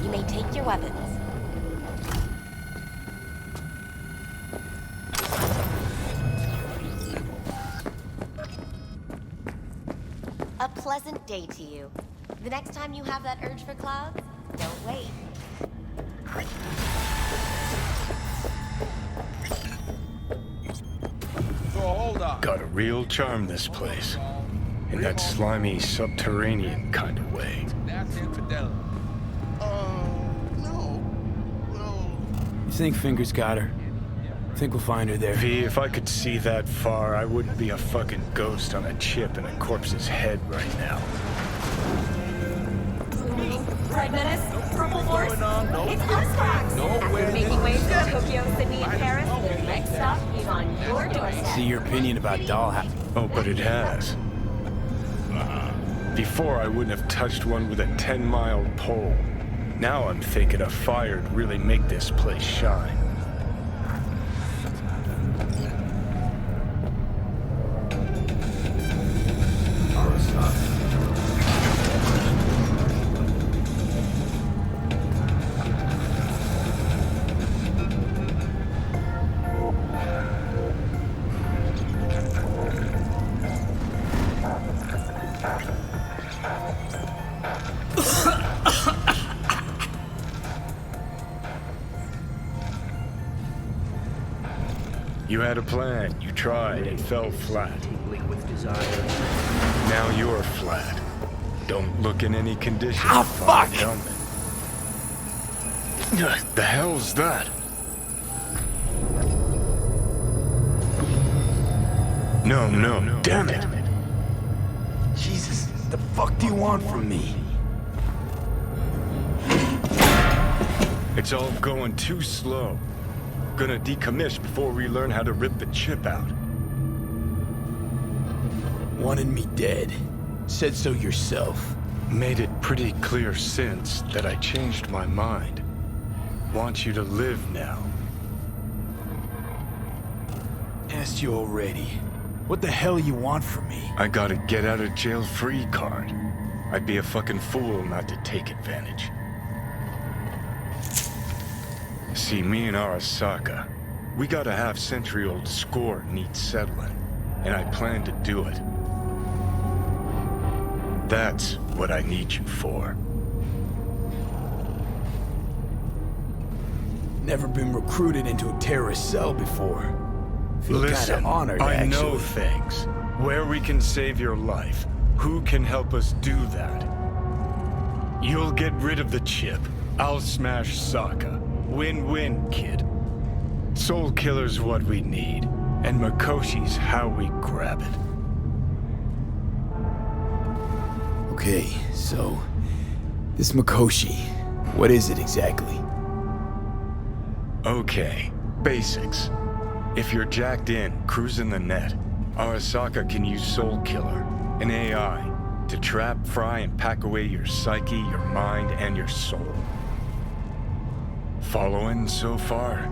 You may take your weapons. A pleasant day to you. The next time you have that urge for clouds, don't wait. So hold on. Got a real charm, this place. In that slimy, subterranean kind of way. That's infidelity. No. You think Fingers got her? Think we'll find her there? V, if I could see that far, I wouldn't be a fucking ghost on a chip in a corpse's head right now. Pride Menace, Purple Force, it's us, Fox! Nowhere. After making waves to Tokyo, Sydney, and Paris, the next stop is on your doorstep. See your opinion about Dollhouse. Oh, but it has. Before, I wouldn't have touched one with a 10-mile pole. Now I'm thinking a fire'd really make this place shine. You had a plan, you tried, and fell flat. Now you're flat. Don't look in any condition. Ah, for fuck! helmet. The hell's that? No, damn it! Jesus, the fuck do you want from me? It's all going too slow. Gonna decommission before we learn how to rip the chip out. Wanted me dead. Said so yourself. Made it pretty clear since that I changed my mind. Want you to live now. Asked you already. What the hell you want from me? I got a get out of jail free card. I'd be a fucking fool not to take advantage. See, me and Arasaka, we got a half-century-old score needs settling, and I plan to do it. That's what I need you for. Never been recruited into a terrorist cell before. Feel Listen, kinda honored, I actually. know things. Where we can save your life. Who can help us do that? You'll get rid of the chip. I'll smash Sokka. Win-win, kid. Soul Killer's what we need, and Mikoshi's how we grab it. Okay, so... this Mikoshi, what is it exactly? Okay, basics. If you're jacked in, cruising the net, Arasaka can use Soul Killer, an AI, to trap, fry, and pack away your psyche, your mind, and your soul. Following so far?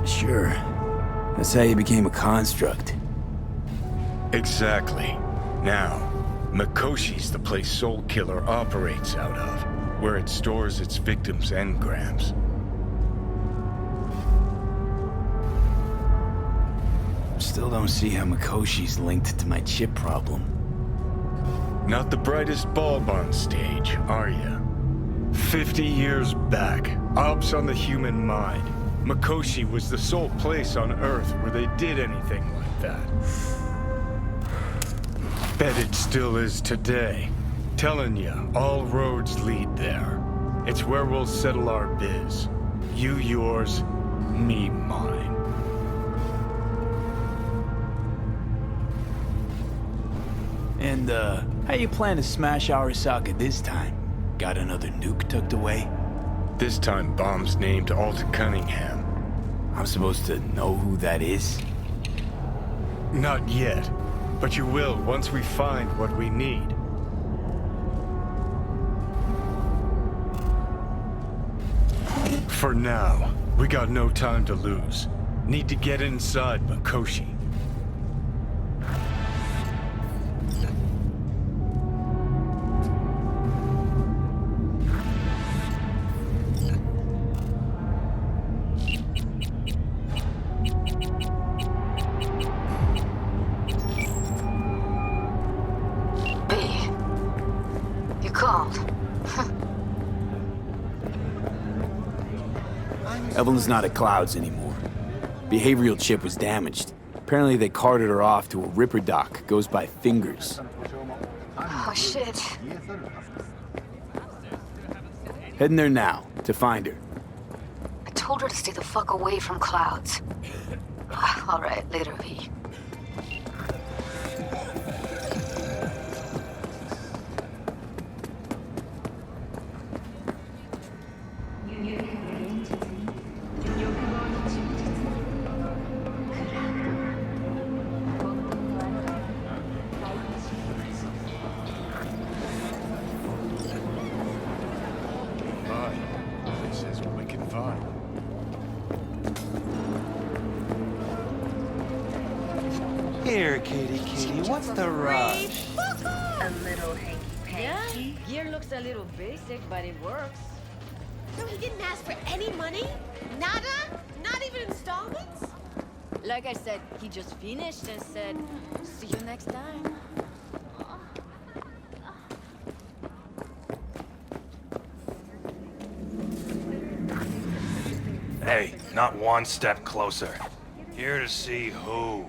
Sure. That's how you became a construct. Exactly. Now, Mikoshi's the place Soul Killer operates out of, where it stores its victims' engrams. Still don't see how Mikoshi's linked to my chip problem. Not the brightest bulb on stage, are ya? 50 years back, ops on the human mind. Mikoshi was the sole place on Earth where they did anything like that. Bet it still is today. Telling ya, all roads lead there. It's where we'll settle our biz. You yours, me mine. And, how you plan to smash Arasaka this time? Got another nuke tucked away? This time bomb's named Alta Cunningham. I'm supposed to know who that is? Not yet, but you will once we find what we need. For now, We got no time to lose. Need to get inside Makoshi. You called. Evelyn's not at Clouds anymore. Behavioral chip was damaged. Apparently they carted her off to a Ripper dock. Goes by Fingers. Oh, shit. Heading there now, to find her. I told her to stay the fuck away from Clouds. All right, later, V. This is wicked fun. Here, kitty, what's the rush? A little hanky-panky. Yeah, gear looks a little basic, but it works. So he didn't ask for any money? Nada? Not even installments? Like I said, he just finished and said, see you next time. Hey, not one step closer. Here to see who.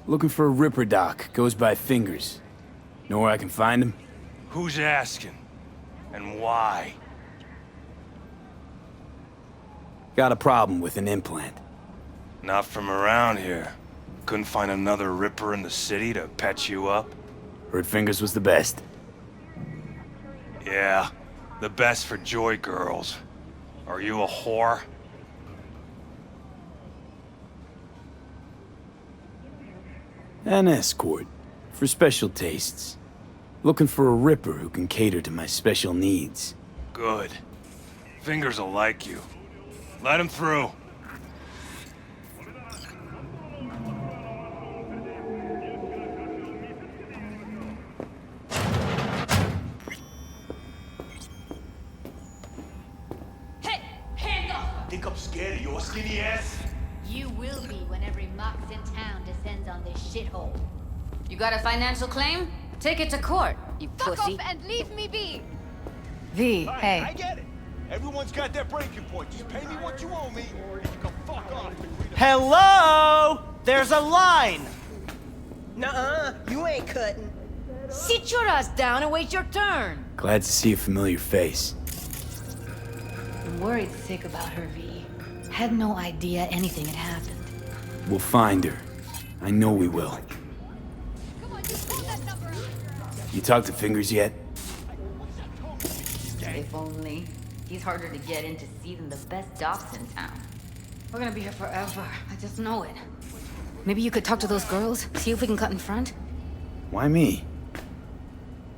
Looking for a Ripper dock. Goes by Fingers. Know where I can find him? Who's asking? And why? Got a problem with an implant. Not from around here. Couldn't find another Ripper in the city to patch you up? Heard Fingers was the best. Yeah, the best for Joy girls. Are you a whore? An escort. For special tastes. Looking for a Ripper who can cater to my special needs. Good. Fingers will like you. Let him through. Hey, hands off! Think I'm scared of your skinny ass? You will be when every mox in town descends on this shithole. You got a financial claim? Take it to court, you Fuck pussy. off and leave me be! V, I hey. get it. Everyone's got their breaking point. Just pay me what you owe me, and you can fuck off. Hello? There's a line! Nuh-uh, you ain't cutting. Sit your ass down and wait your turn. Glad to see a familiar face. I'm worried sick about her, V. Had no idea anything had happened. We'll find her. I know we will. Come on, you pull that number out. You talked to Fingers yet? If only. He's harder to get in to see than the best docks in town. We're gonna be here forever. I just know it. Maybe you could talk to those girls, see if we can cut in front? Why me?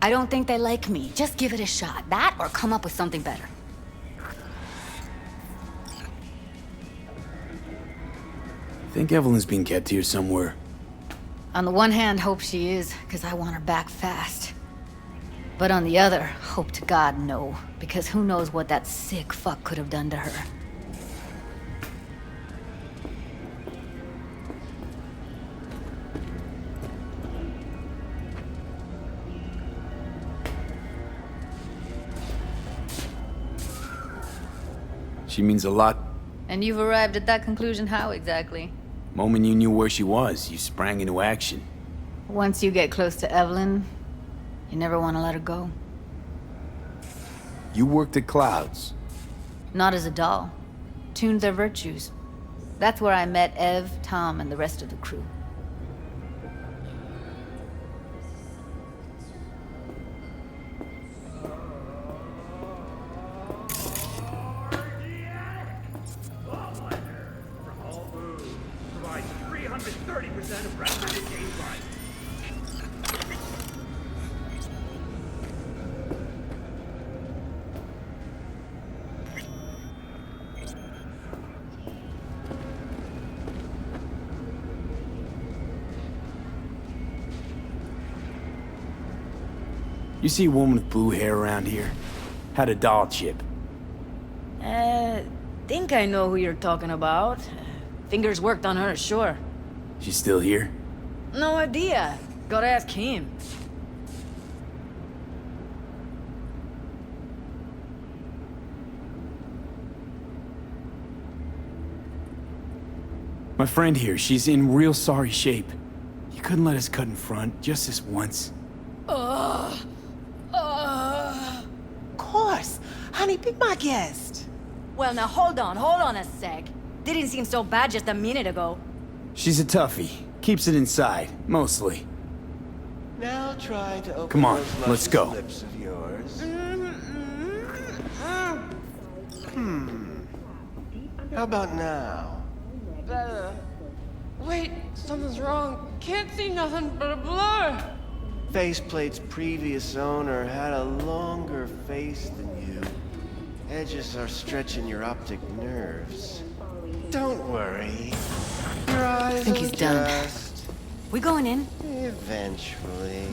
I don't think they like me. Just give it a shot. That or come up with something better. Think Evelyn's being kept here somewhere. On the one hand, hope she is, because I want her back fast. But on the other, hope to God no, because who knows what that sick fuck could have done to her. She means a lot. And you've arrived at that conclusion how exactly? Moment you knew where she was, you sprang into action. Once you get close to Evelyn, you never want to let her go. You worked at Clouds. Not as a doll. Tuned their virtues. That's where I met Ev, Tom, and the rest of the crew. 30% of record in game life. You see a woman with blue hair around here? Had a doll chip. Think I know who you're talking about. Fingers worked on her, sure. She's still here? No idea. Gotta ask him. My friend here, she's in real sorry shape. You couldn't let us cut in front, just this once. Of course. Honey, be my guest. Well, now hold on a sec. Didn't seem so bad just a minute ago. She's a toughie. Keeps it inside, mostly. Now try to open Come on, those let's go. lips of yours. How about now? Better. Wait, something's wrong. Can't see nothing but a blur. Faceplate's previous owner had a longer face than you. Edges are stretching your optic nerves. Don't worry. Your eyes think he's will done. adjust We going in? eventually.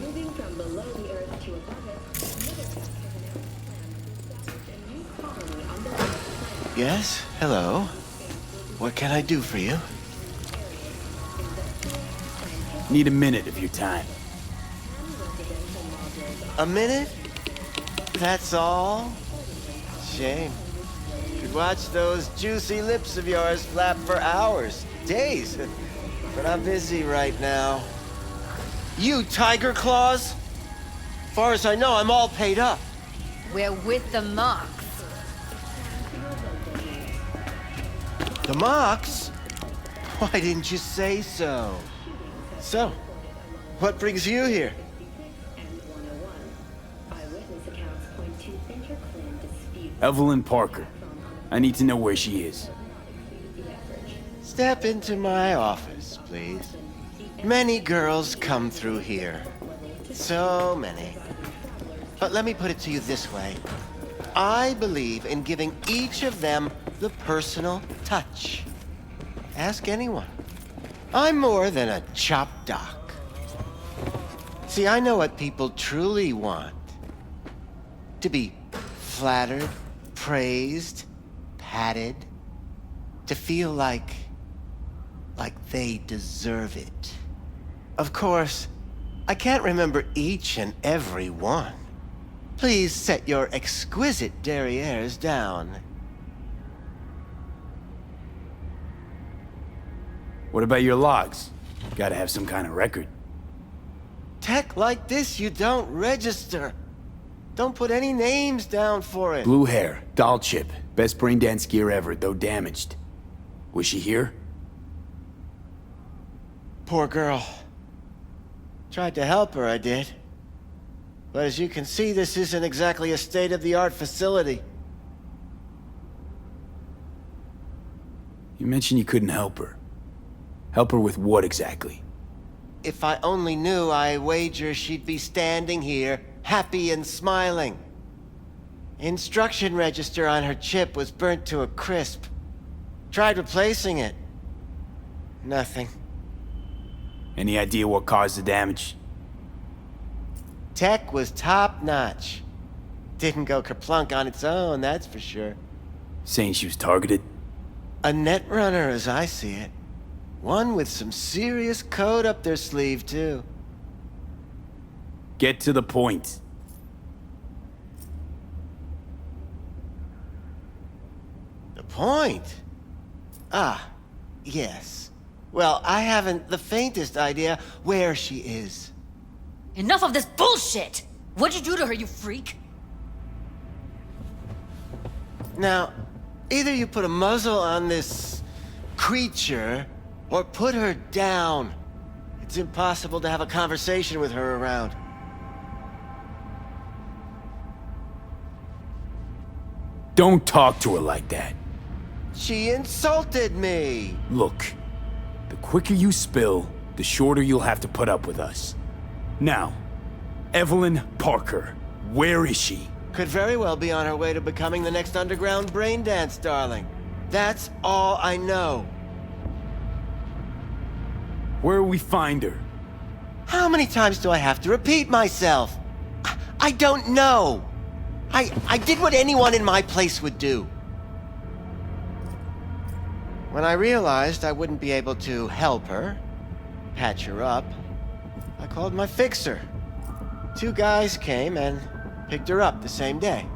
Yes? Hello? What can I do for you? Need a minute of your time. A minute? That's all? Shame. Could watch those juicy lips of yours flap for hours, days. But I'm busy right now. You tiger claws? Far as I know, I'm all paid up. We're with the Mox. The Mox? Why didn't you say so? So, what brings you here? Evelyn Parker. I need to know where she is. Step into my office, please. Many girls come through here. So many. But let me put it to you this way. I believe in giving each of them the personal touch. Ask anyone. I'm more than a chop doc. See, I know what people truly want. To be flattered, praised, patted. To feel like they deserve it. Of course, I can't remember each and every one. Please set your exquisite derrieres down. What about your logs? Gotta have some kind of record. Tech like this you don't register. Don't put any names down for it. Blue hair, doll chip, best brain dance gear ever, though damaged. Was she here? Poor girl. Tried to help her, I did. But as you can see, this isn't exactly a state-of-the-art facility. You mentioned you couldn't help her. Help her with what exactly? If I only knew, I wager she'd be standing here, happy and smiling. Instruction register on her chip was burnt to a crisp. Tried replacing it. Nothing. Any idea what caused the damage? Tech was top-notch. Didn't go kerplunk on its own, that's for sure. Saying she was targeted? A net runner, as I see it. One with some serious code up their sleeve, too. Get to the point. The point? Ah, yes. Well, I haven't the faintest idea where she is. Enough of this bullshit! What'd you do to her, you freak? Now, either you put a muzzle on this creature, or put her down. It's impossible to have a conversation with her around. Don't talk to her like that. She insulted me! Look, The quicker you spill, the shorter you'll have to put up with us. Now, Evelyn Parker, where is she? Could very well be on her way to becoming the next underground brain dance darling. That's all I know. Where will we find her? How many times do I have to repeat myself? I don't know. I did what anyone in my place would do. When I realized I wouldn't be able to help her, patch her up, I called my fixer. 2 guys came and picked her up the same day.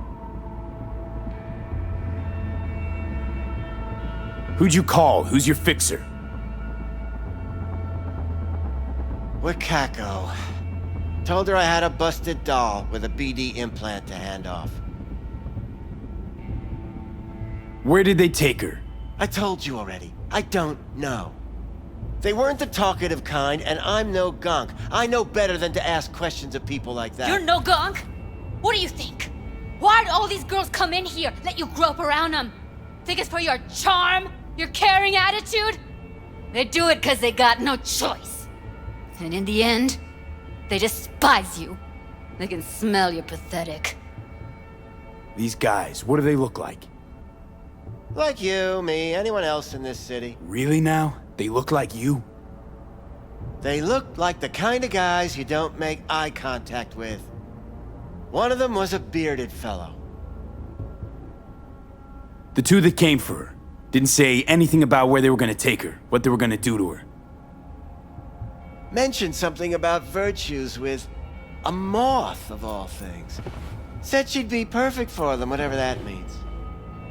Who'd you call? Who's your fixer? Wakako. Told her I had a busted doll with a BD implant to hand off. Where did they take her? I told you already. I don't know. They weren't the talkative kind, and I'm no gunk. I know better than to ask questions of people like that. You're no gunk? What do you think? Why'd all these girls come in here, let you grope around them? Think it's for your charm? Your caring attitude? They do it because they got no choice. And in the end, they despise you. They can smell you're pathetic. These guys, what do they look like? Like you, me, anyone else in this city. Really now? They look like you? They look like the kind of guys you don't make eye contact with. One of them was a bearded fellow. The 2 that came for her didn't say anything about where they were gonna take her, what they were gonna do to her. Mentioned something about virtues with a moth, of all things. Said she'd be perfect for them, whatever that means.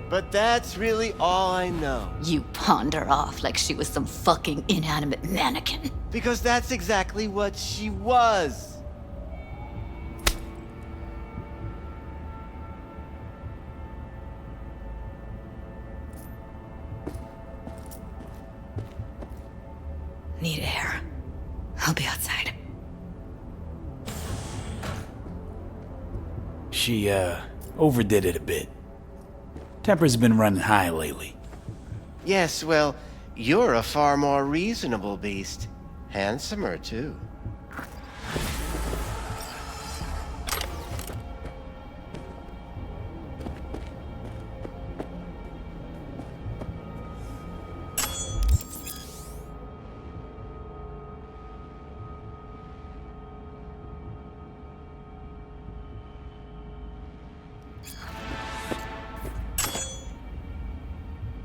But that's really all I know. You pawned her off like she was some fucking inanimate mannequin. Because that's exactly what she was. Need air. I'll be outside. She, overdid it a bit. Temper's been running high lately. Yes, well, you're a far more reasonable beast. Handsomer, too.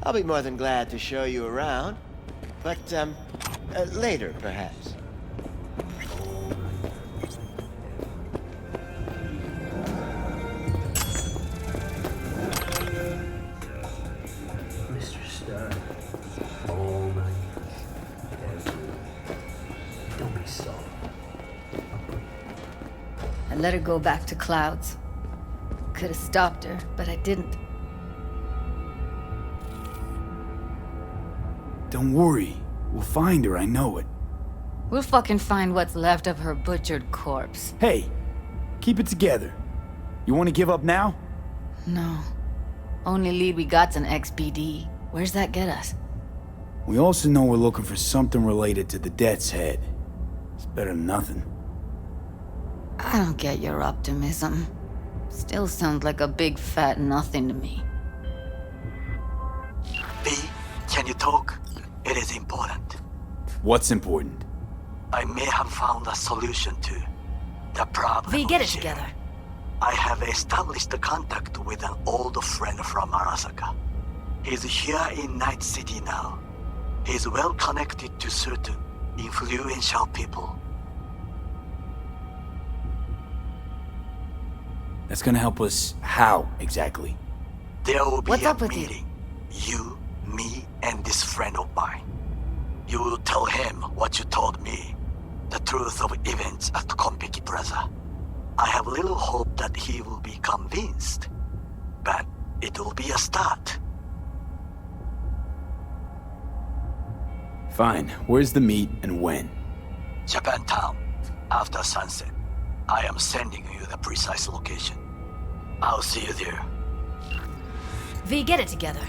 I'll be more than glad to show you around. But, later, perhaps. Mr. Stern, all night, don't be soft. I let her go back to Clouds. Could have stopped her, but I didn't. Don't worry. We'll find her, I know it. We'll fucking find what's left of her butchered corpse. Hey, keep it together. You want to give up now? No. Only lead we got's an XBD. Where's that get us? We also know we're looking for something related to the Death's Head. It's better than nothing. I don't get your optimism. Still sounds like a big fat nothing to me. B, can you talk? It is important. What's important? I may have found a solution to the problem. V, get it together. I have established a contact with an old friend from Arasaka. He's here in Night City now. He's well connected to certain influential people. That's gonna help us how, exactly? There will be What's a up with meeting. You, me, and this friend of mine. You will tell him what you told me. The truth of events at Konpeki Plaza. I have little hope that he will be convinced. But it will be a start. Fine. Where's the meet and when? Japantown. After sunset. I am sending you the precise location. I'll see you there. V, get it together.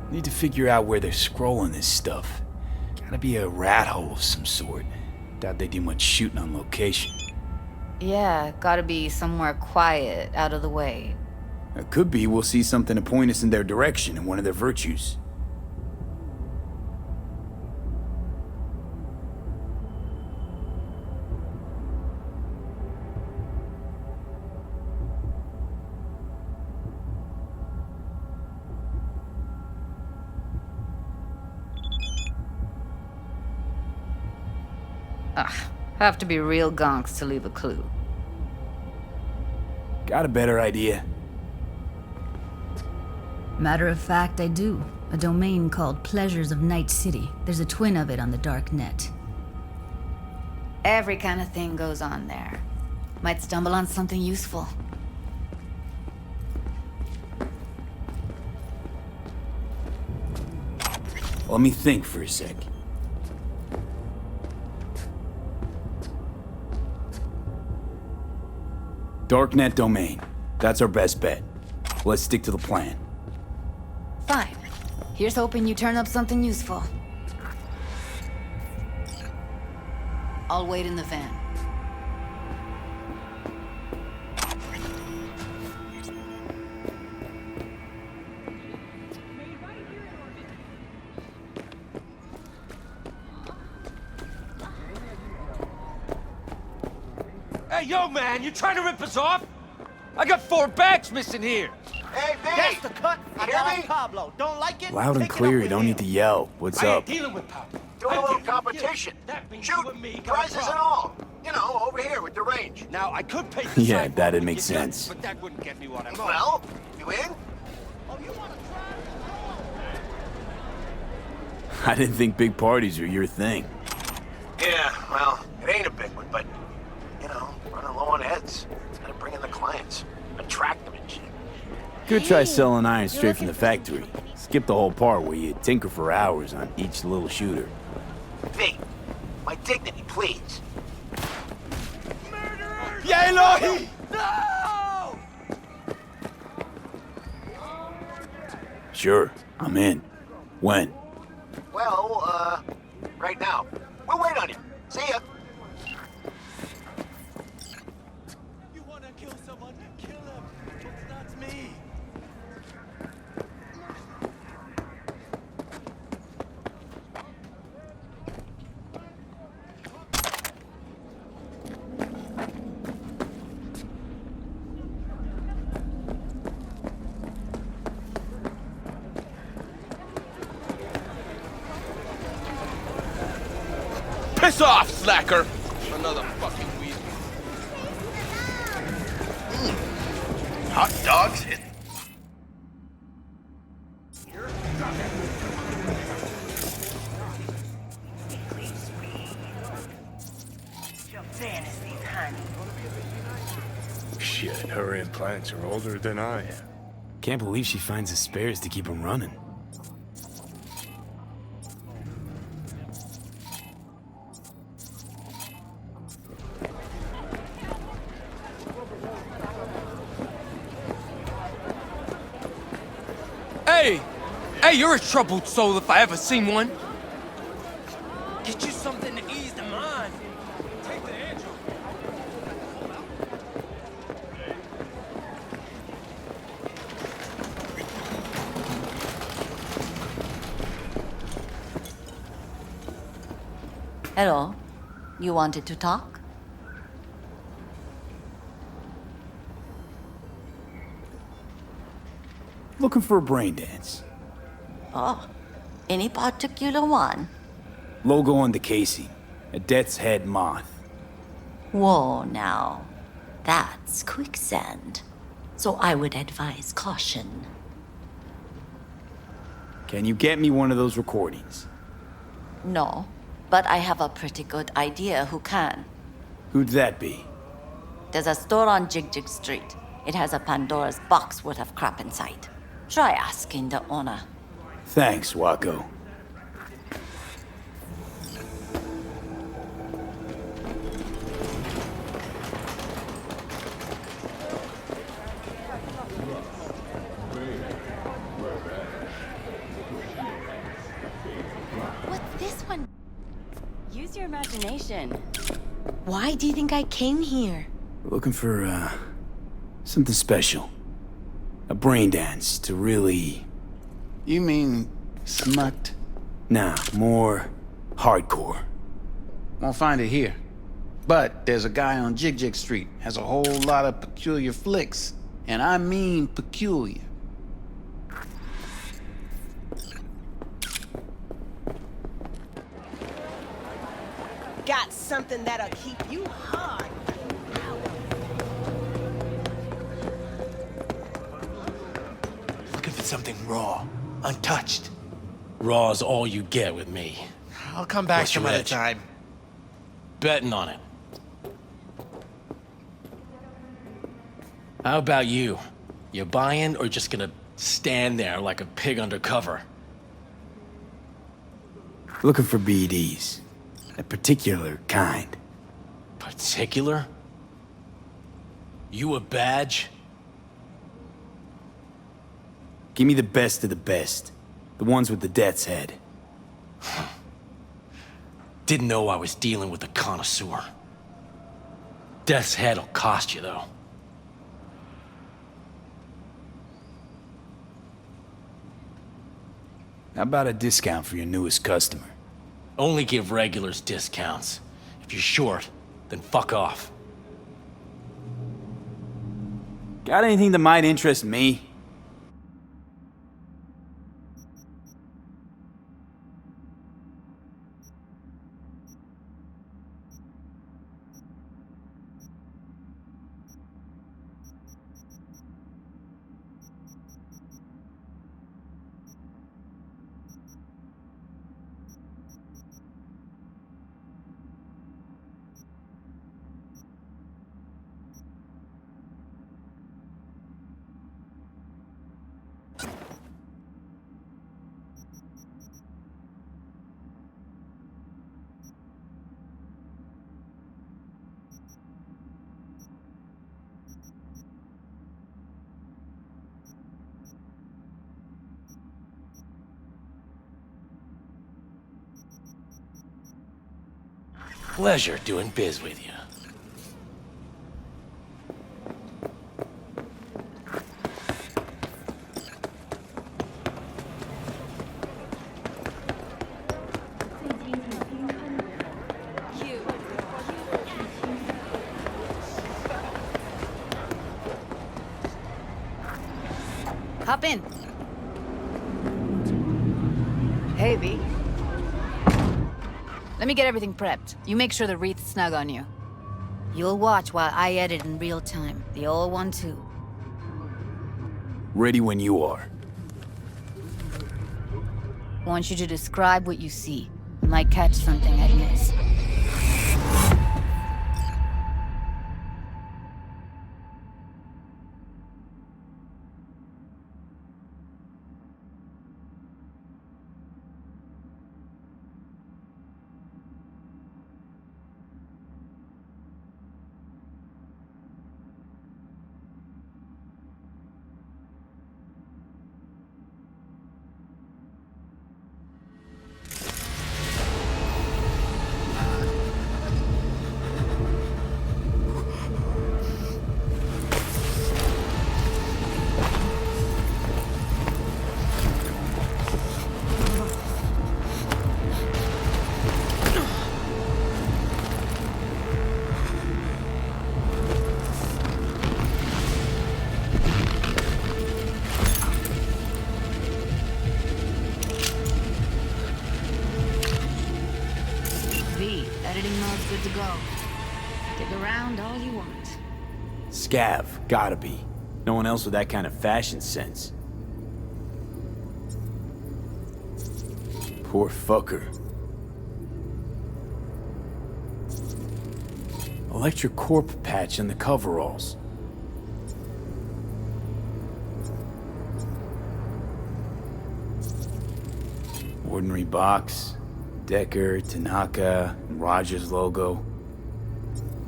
Need to figure out where they're scrolling this stuff. Gotta be a rat hole of some sort. Doubt they do much shooting on location. Yeah, gotta be somewhere quiet, out of the way. It could be we'll see something to point us in their direction and one of their virtues. Have to be real gonks to leave a clue. Got a better idea? Matter of fact, I do. A domain called Pleasures of Night City. There's a twin of it on the dark net. Every kind of thing goes on there. Might stumble on something useful. Let me think for a sec. Darknet domain. That's our best bet. Let's stick to the plan. Fine. Here's hoping you turn up something useful. I'll wait in the van. Hey, yo, man, you trying to rip us off? I got 4 bags missing here. Hey, B! That's the cut. I hear got me? on Pablo. Don't like it? Loud and Take it clear, up you don't need to yell. What's I up? ain't dealing with Pablo. Doing a little competition. Shoot, prizes and all. You know, over here with the range. Now, I could pay the Yeah, sidewalk that'd to make get done, sense. But that wouldn't get me what I want. Well, you in? I didn't think big parties were your thing. Yeah, well, it ain't a big one, but, you know, running low on heads. Gotta bring in the clients. Attract them and shit. Could try selling iron straight from the factory. Skip the whole part where you tinker for hours on each little shooter. V, my dignity, please. Ya Elohi! No! Sure, I'm in. When? Well, right now. We'll wait on you. See ya. You wanna kill someone? Kill him. It's not me. Piss off, slacker! Another fucking weed. Hot dogs hit. Shit, her implants are older than I am. Can't believe she finds the spares to keep them running. Hey, you're a troubled soul if I ever seen one. Get you something to ease the mind. Take the edge off. Hello. You wanted to talk? Looking for a brain dance. Oh, any particular one? Logo on the casing. A death's head moth. Whoa, now. That's quicksand. So I would advise caution. Can you get me one of those recordings? No, but I have a pretty good idea who can. Who'd that be? There's a store on Jig Jig Street. It has a Pandora's box worth of crap inside. Try asking the owner. Thanks, Wacko. What's this one? use your imagination. Why do you think I came here? Looking for, something special. A brain dance to really... You mean smut? Nah, more hardcore. Won't find it here. But there's a guy on Jig Street, has a whole lot of peculiar flicks. And I mean peculiar. Got something that'll keep you hard. Looking for something raw, untouched. Raw's all you get with me. I'll come back What's some your other edge? time. Betting on it. How about you? You buying or just gonna stand there like a pig undercover? Looking for BDs. A particular kind. Particular? You a badge? Give me the best of the best. The ones with the death's head. Didn't know I was dealing with a connoisseur. Death's head'll cost you, though. How about a discount for your newest customer? Only give regulars discounts. If you're short, then fuck off. Got anything that might interest me? Pleasure doing biz with you. Hop in. Hey, V. Let me get everything prepped. You make sure the wreath's snug on you. You'll watch while I edit in real time. The old one, too. Ready when you are. Want you to describe what you see. Might catch something I'd miss. Good to go. Dig around all you want. Scav, gotta be. No one else with that kind of fashion sense. Poor fucker. Electric corp patch in the coveralls. Ordinary box. Decker, Tanaka, and Rogers logo.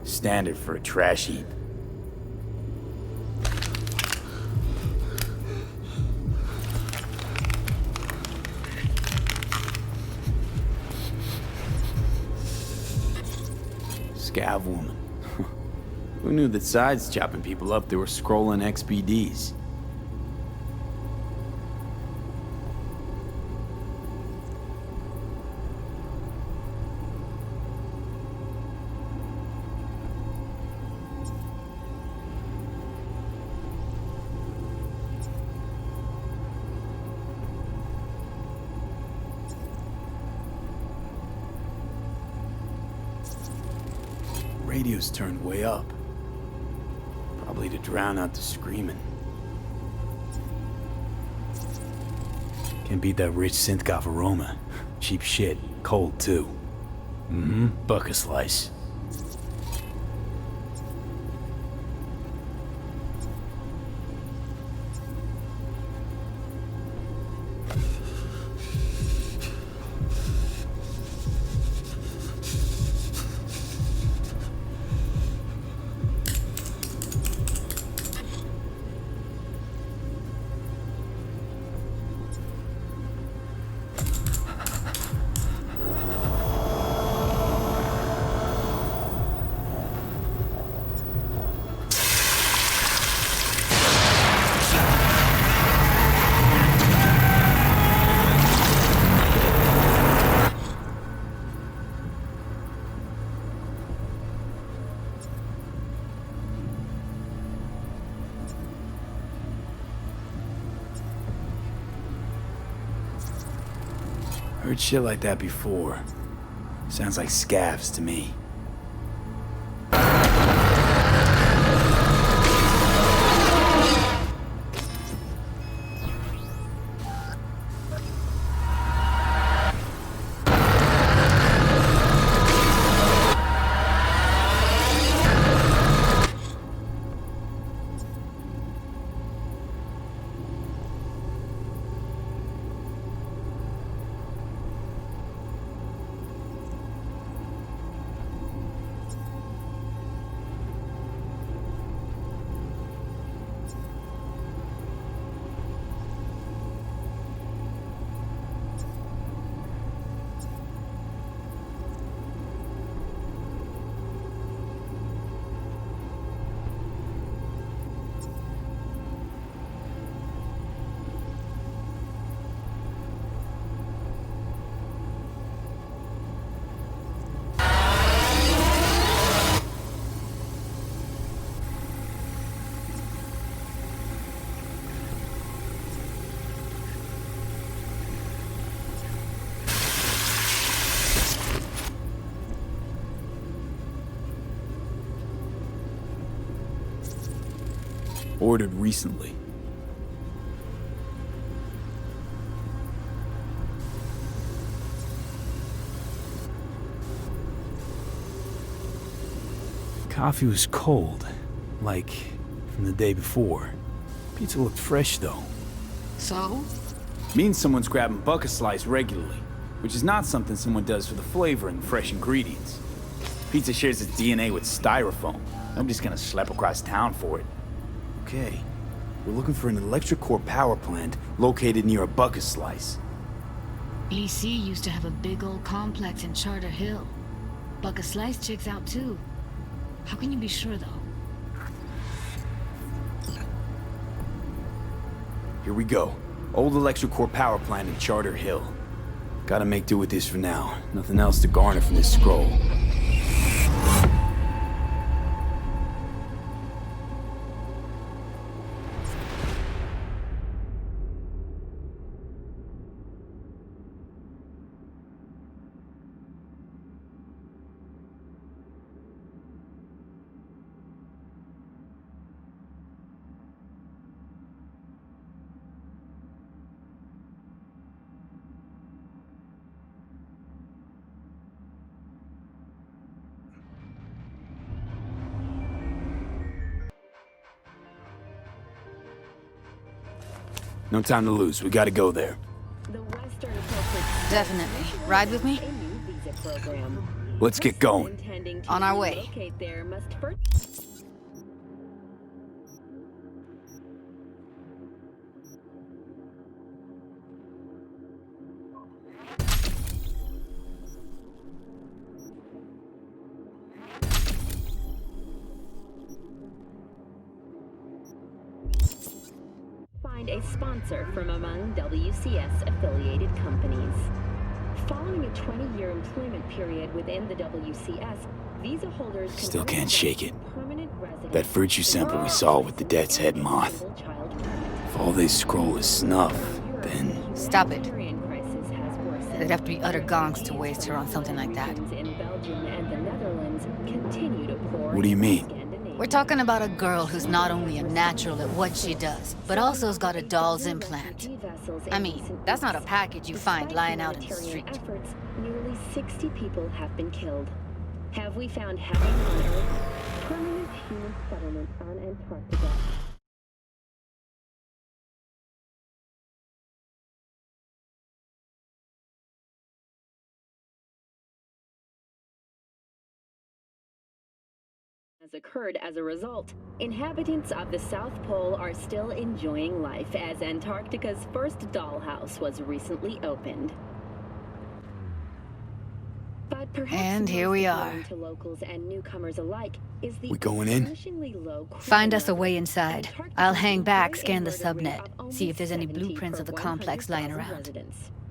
Standard for a trash heap. Scav woman. Who knew that sides chopping people up, they were scrolling XPDs? Radio's turned way up. Probably to drown out the screaming. Can't beat that rich synth-goth aroma. Cheap shit. Cold, too. Mm-hmm. Buck a slice. Heard shit like that before. Sounds like scavs to me. Ordered recently. Coffee was cold, like from the day before. Pizza looked fresh though. So? Means someone's grabbing buck a slice regularly, which is not something someone does for the flavor and fresh ingredients. Pizza shares its DNA with styrofoam. Nobody's gonna schlep across town for it. Okay, we're looking for an electric core power plant located near a buck a slice. EC used to have a big old complex in Charter Hill. Buck a Slice checks out too. How can you be sure though? Here we go. Old electric core power plant in Charter Hill. Gotta make do with this for now. Nothing else to garner from this scroll. No time to lose. We gotta go there. Definitely. Ride with me? Let's get going. On our way. a sponsor from among WCS-affiliated companies. Following a 20-year employment period within the WCS, visa holders can Still can't shake it. permanent residence. That virtue sample we saw with the Death's Head moth. If all they scroll is snuff, then... Stop it. They'd have to be utter gonks to waste her on something like that. In Belgium and the Netherlands continue to pour. What do you mean? We're talking about a girl who's not only a natural at what she does, but also has got a doll's implant. I mean, that's not a package you find lying out in the street. Efforts, nearly 60 people have been killed. Have we found heaven on Earth? Permanent human settlement on Antarctica. Has occurred as a result. Inhabitants of the South Pole are still enjoying life as Antarctica's first dollhouse was recently opened. But perhaps and here we are. to locals and newcomers alike is the We going in? astonishingly low crime Find us a level. way inside. I'll hang back, scan the subnet, see if there's any blueprints of the complex lying around.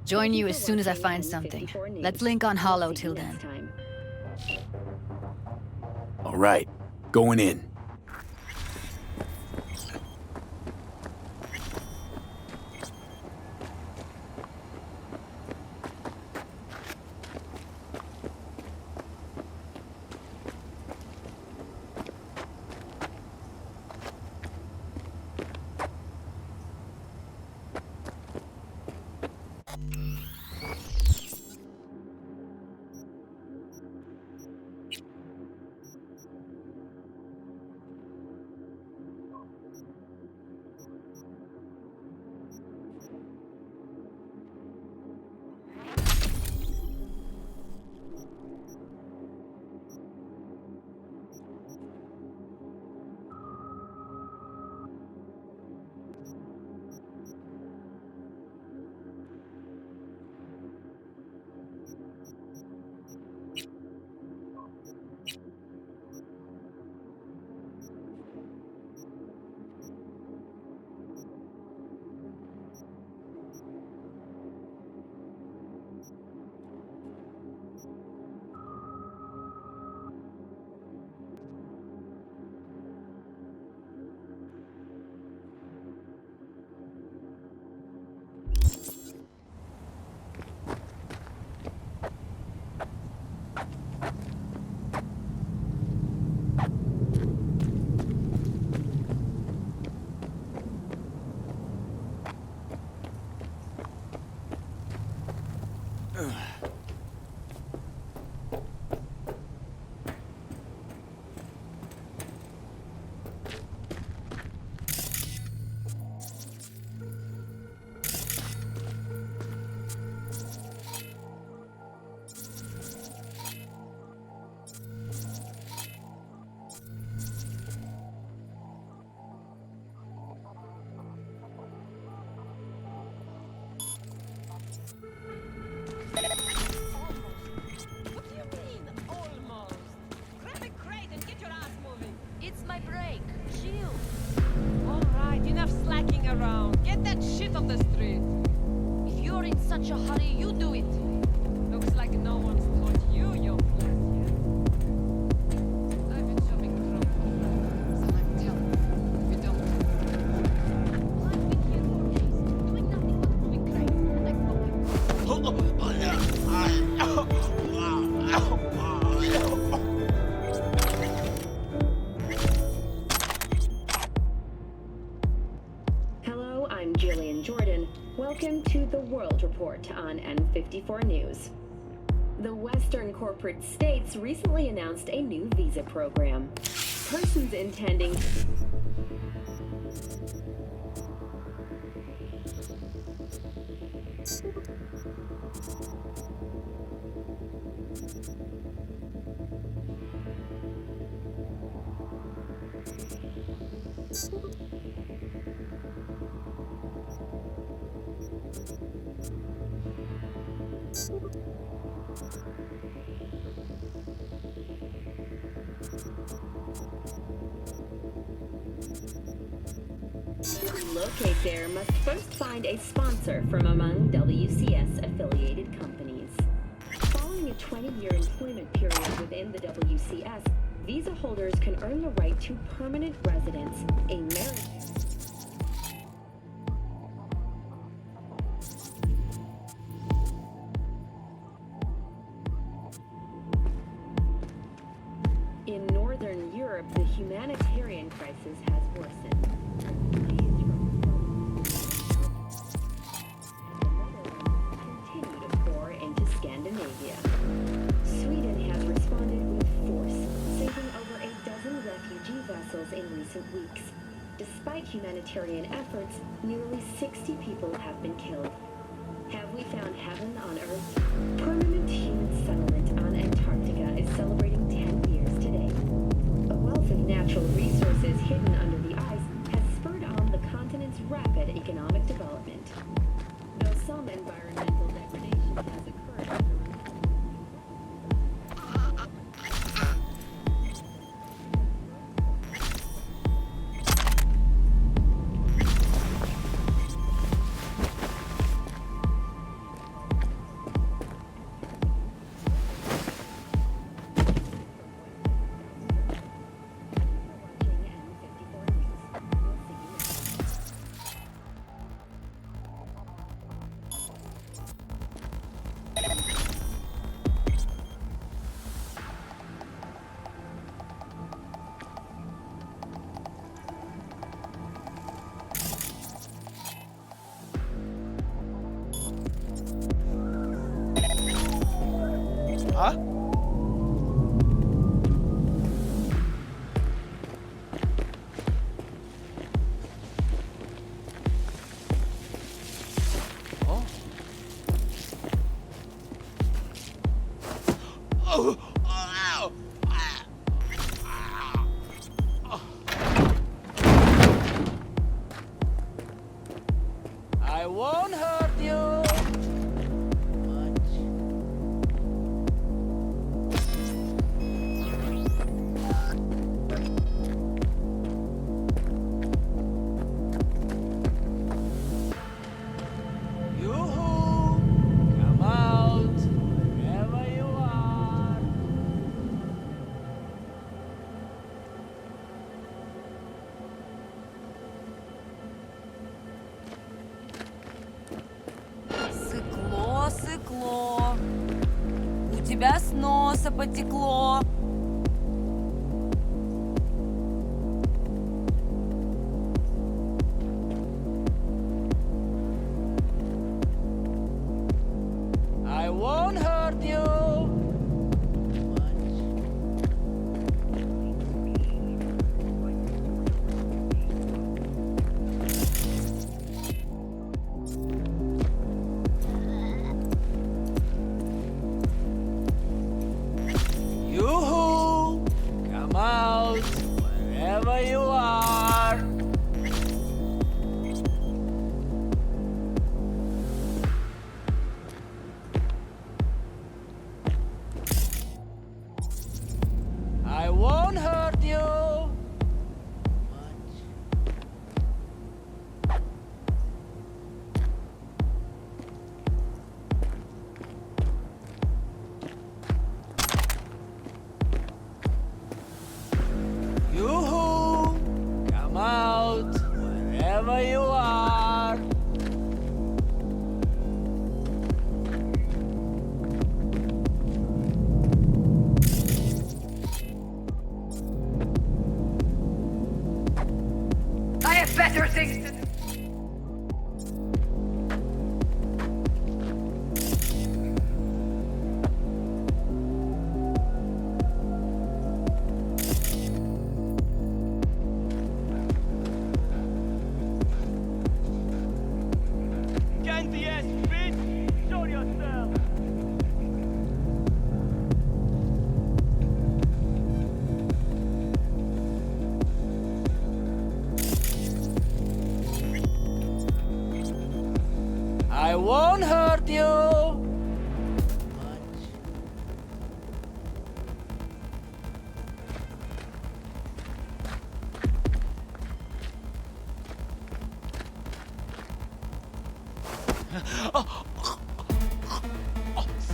Join you as soon as I find something. Let's link on Hollow till then. All right, going in. It's my break. Chill. Alright, enough slacking around. Get that shit off the street. If you're in such a hurry, you do it. Looks like no one's taught you your place yet. I've been shoving crumb and I'm telling you, we don't. I've been here for days, doing nothing but moving crates, and I fucking... Hello, I'm Jillian Jordan. Welcome to the World Report on N54 News. The Western corporate states recently announced a new visa program. Persons intending relocate locate there must first find a sponsor from among WCS-affiliated companies. Following a 20-year employment period within the WCS, visa holders can earn the right to permanent residence, a merit. In Northern Europe, the humanitarian crisis has worsened. Continue to pour into Scandinavia. Sweden has responded with force, sinking over a dozen refugee vessels in recent weeks. Despite humanitarian efforts, nearly 60 people have been killed. Have we found heaven on Earth? Permanent human settlement on Antarctica is celebrating 10 years today. A wealth of natural resources hidden under the ice has spurred on the continent's rapid economic development. Though some environmental degradation has occurred. Huh? Oh. Oh. Ow. I won't hurt you. Сыкло. У тебя с носа потекло. I won't hurt you. Yoo-hoo!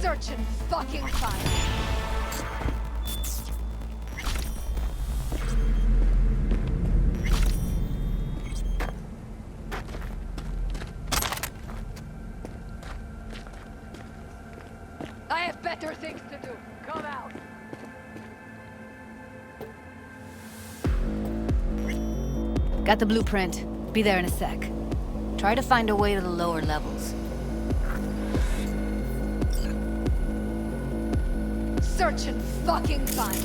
Search and fucking find. I have better things to do. Come out. Got the blueprint. Be there in a sec. Try to find a way to the lower levels. Search and fucking find.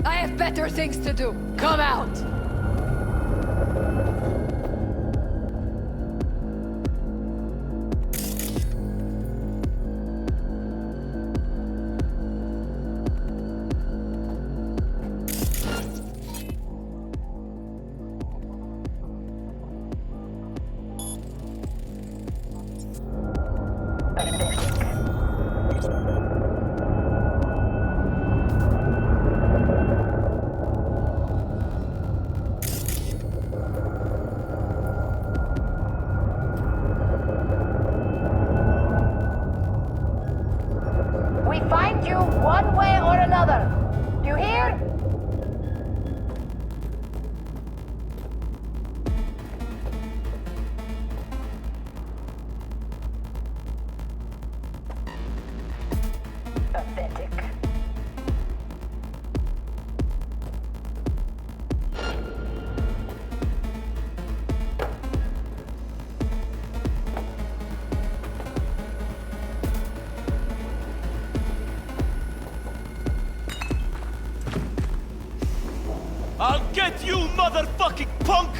I have better things to do. Come out. We find you one way or another. You hear? Pathetic. I'll get you, motherfucking punk!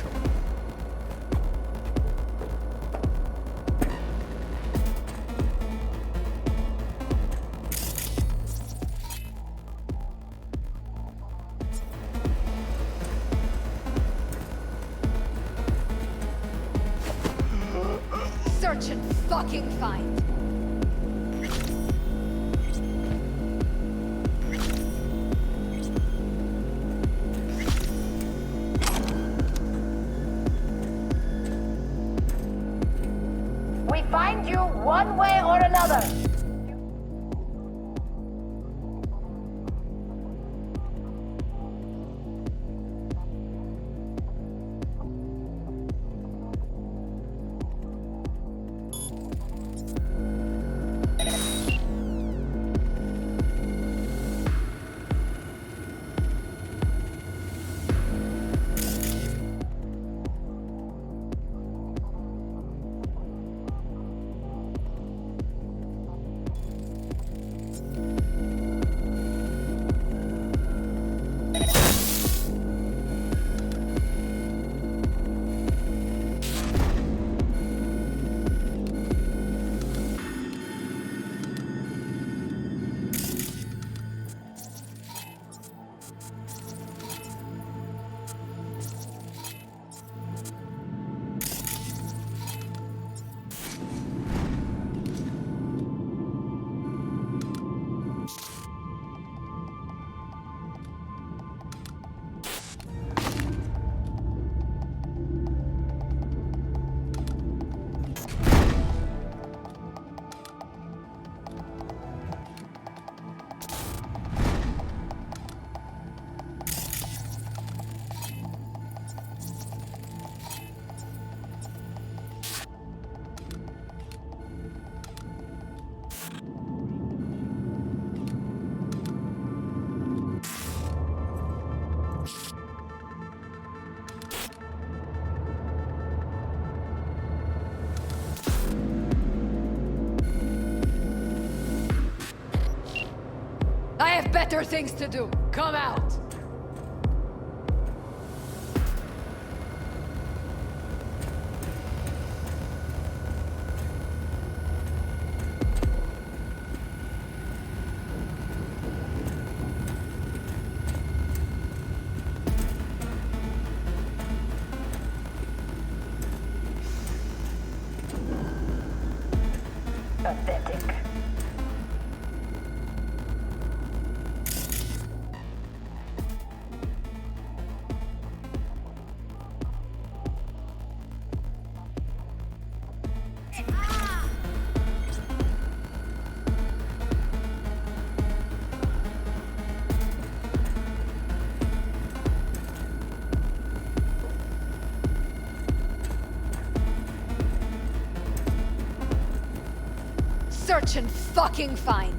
Search and fucking find. We find you one way or another. I have better things to do. Come out. Pathetic. search and fucking find.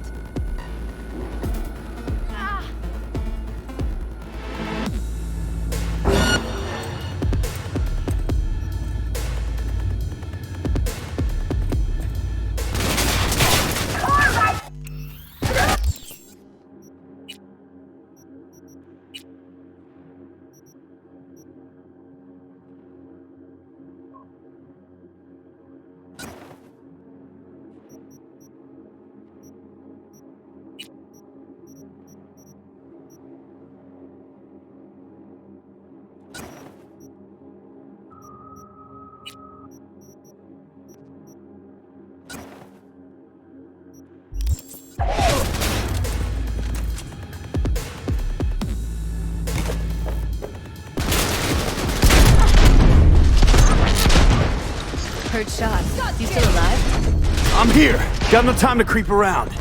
Heard shots. You still alive? I'm here. Got no time to creep around.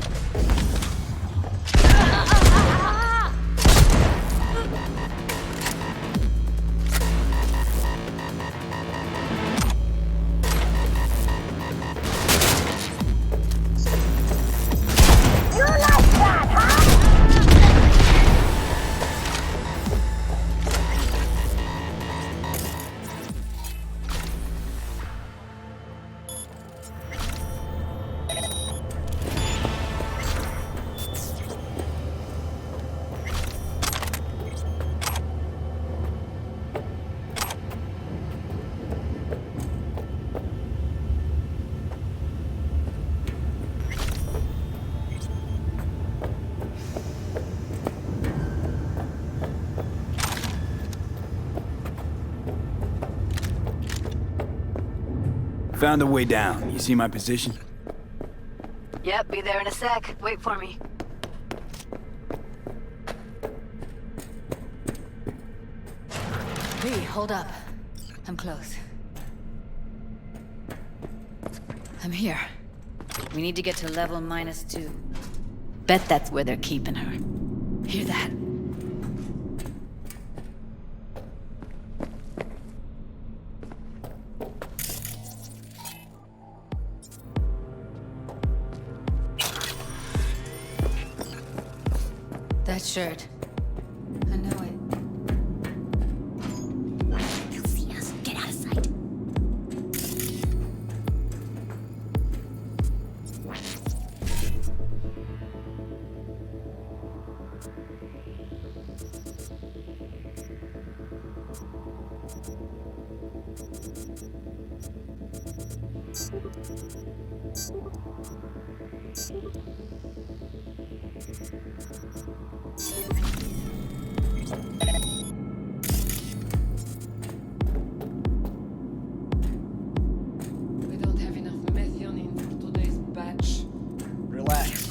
Found a way down. You see my position? Yep, be there in a sec. Wait for me. V, hold up. I'm close. I'm here. We need to get to level -2. Bet that's where they're keeping her. Hear that? That shirt. I know it. They'll see us. Get out of sight. We don't have enough methionine for today's batch. Relax.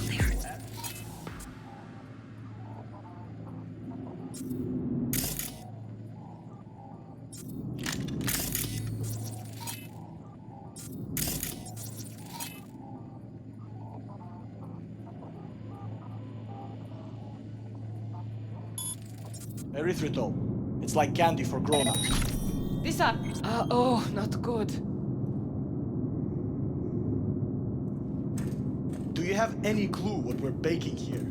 Erythritol. It's like candy for grown-ups. These are... oh, not good. Do you have any clue what we're baking here?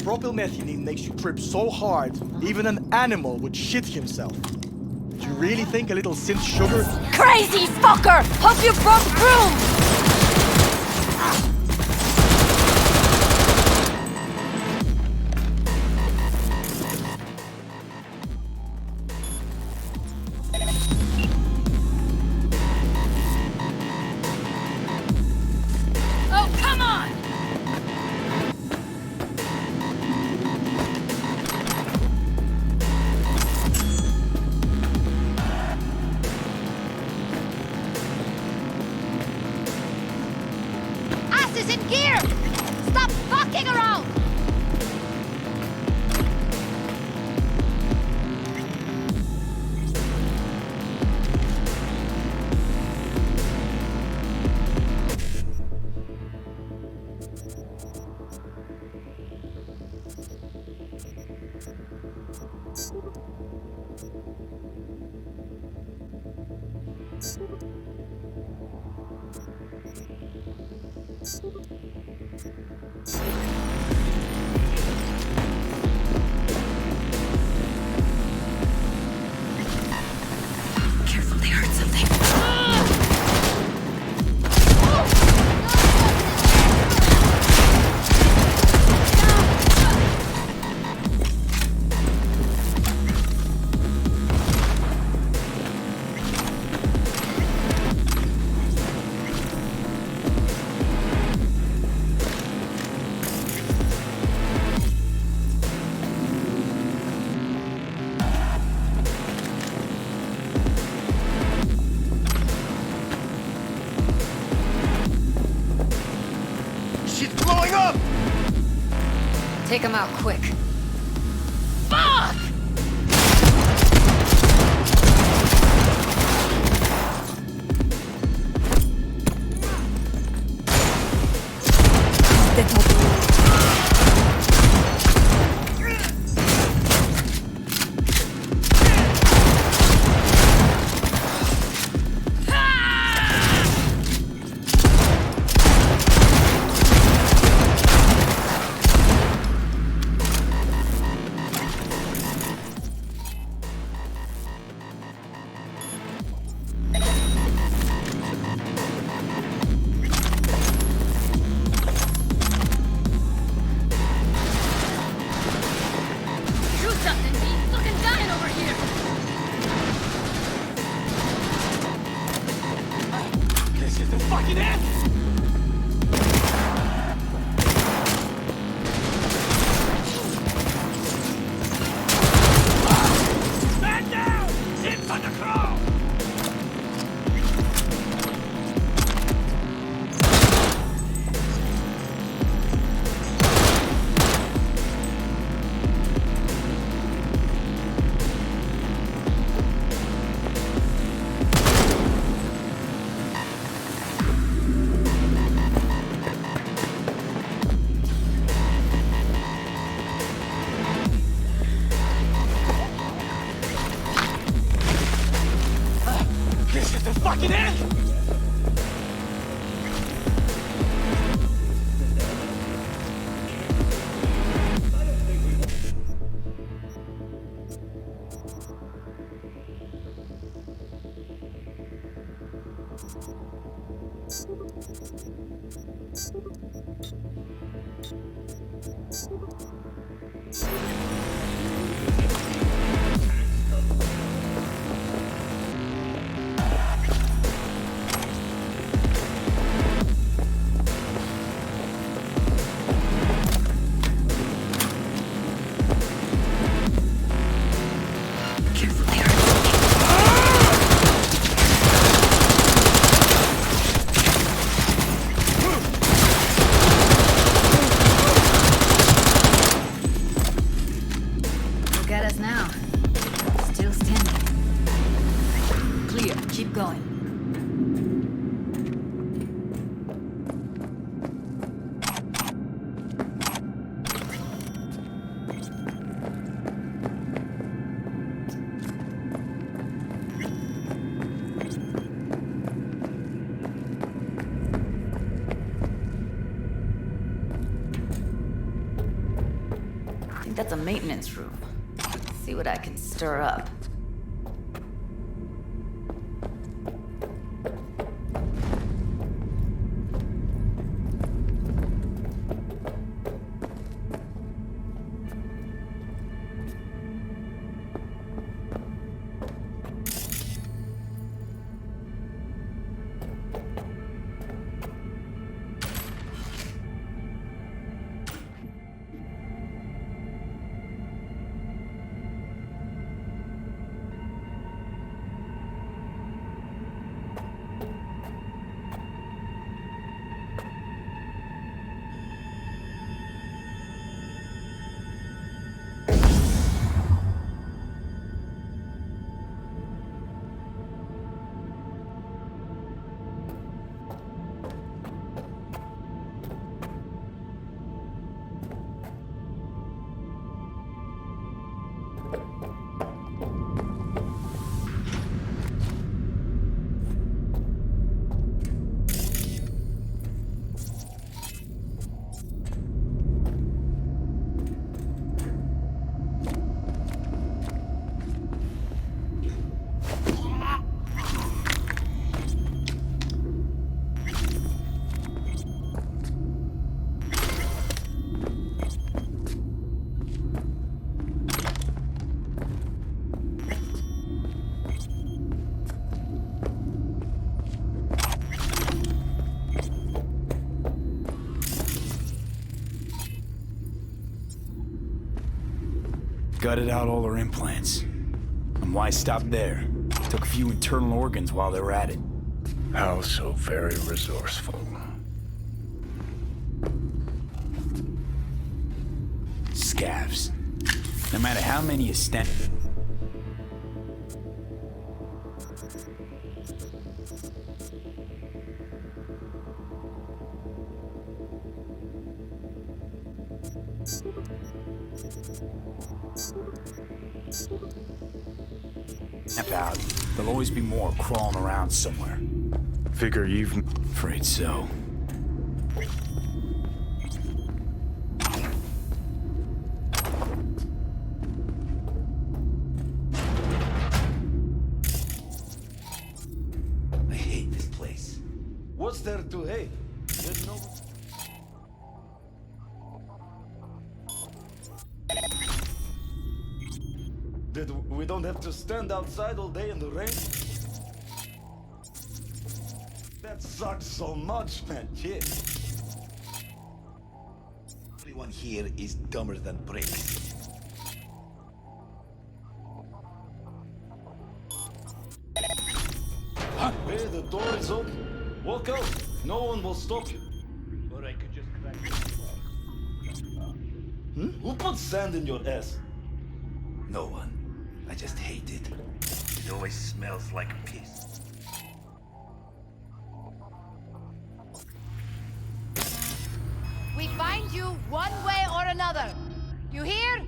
Propylmethionine makes you trip so hard, even an animal would shit himself. Do you really think a little synth sugar... Crazy fucker! Hope you broke through! In gear! Stop fucking around! Take him out quick. Fuck! That's a maintenance room. See what I can stir up. Gutted out all her implants. And why stop there? Took a few internal organs while they were at it. How so very resourceful. scavs. No matter how many you stand. Out, there'll always be more crawling around somewhere. Figure you've... Afraid so. I hate this place. What's there to hate? There's no... We don't have to stand outside all day in the rain? That sucks so much, man. Shit. Everyone here is dumber than bricks. Hey, the door is open. Walk out. No one will stop you. Or I could just crack it. Who put sand in your ass? No one. I just hate it. It always smells like piss. We find you one way or another. You hear?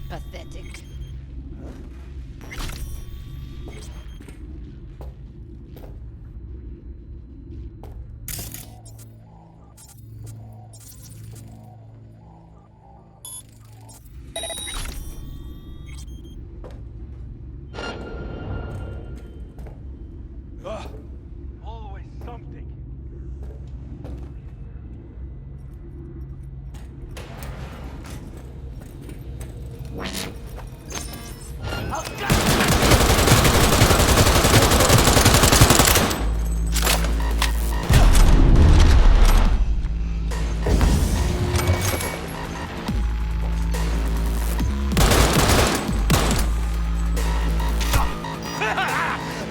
Pathetic. Always something.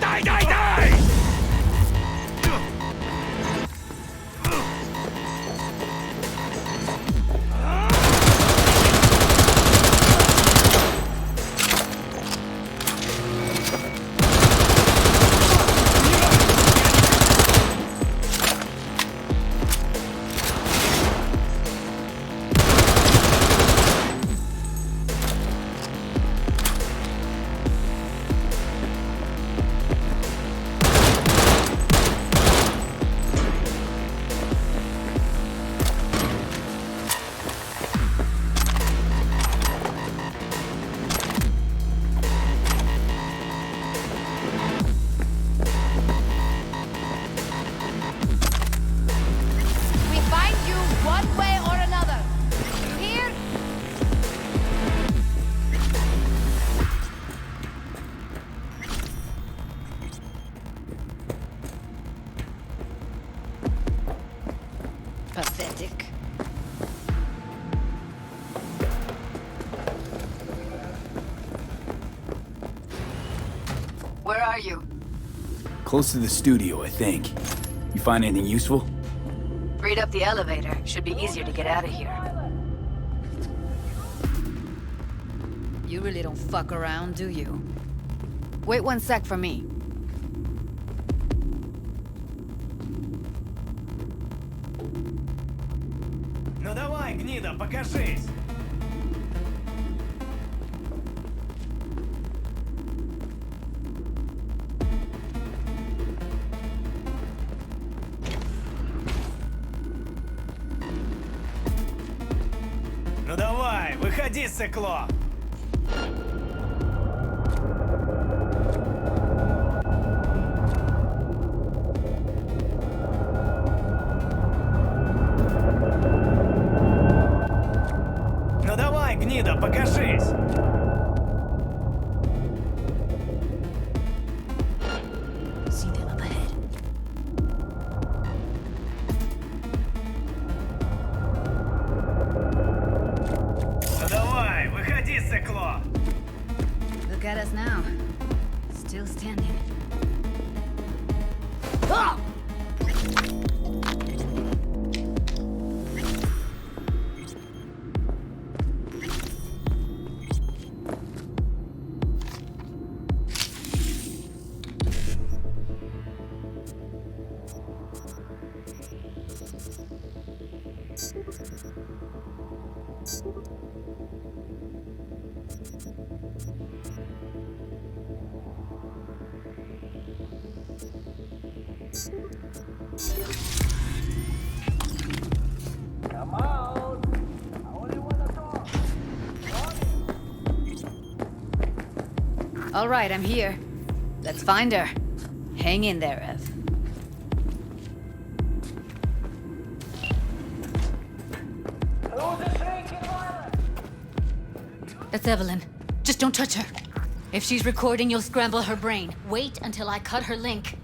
Die, die, die! We find you one way or another. You hear? Pathetic. Where are you? Close to the studio, I think. You find anything useful? Read up the elevator. Should be easier to get out of here. You really don't fuck around, do you? Wait 1 sec for me. Ну давай, гнида, покажись! давай, выходи, циклоп! Ну давай, гнида, покажись! See them up ahead. Ну давай, выходи, циклоп! Look at us now. Still standing. All right, I'm here. Let's find her. Hang in there, Ev. That's Evelyn. Just don't touch her. If she's recording, you'll scramble her brain. Wait until I cut her link.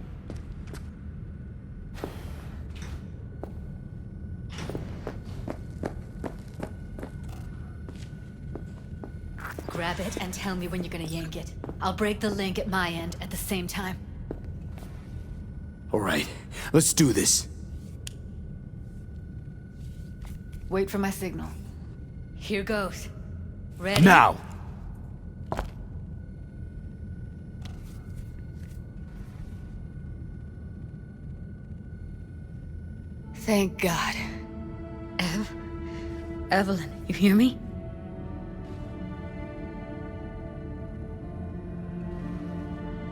Grab it and tell me when you're gonna yank it. I'll break the link at my end at the same time. All right, let's do this. Wait for my signal. Here goes. Ready? Now! Thank God. Evelyn, you hear me?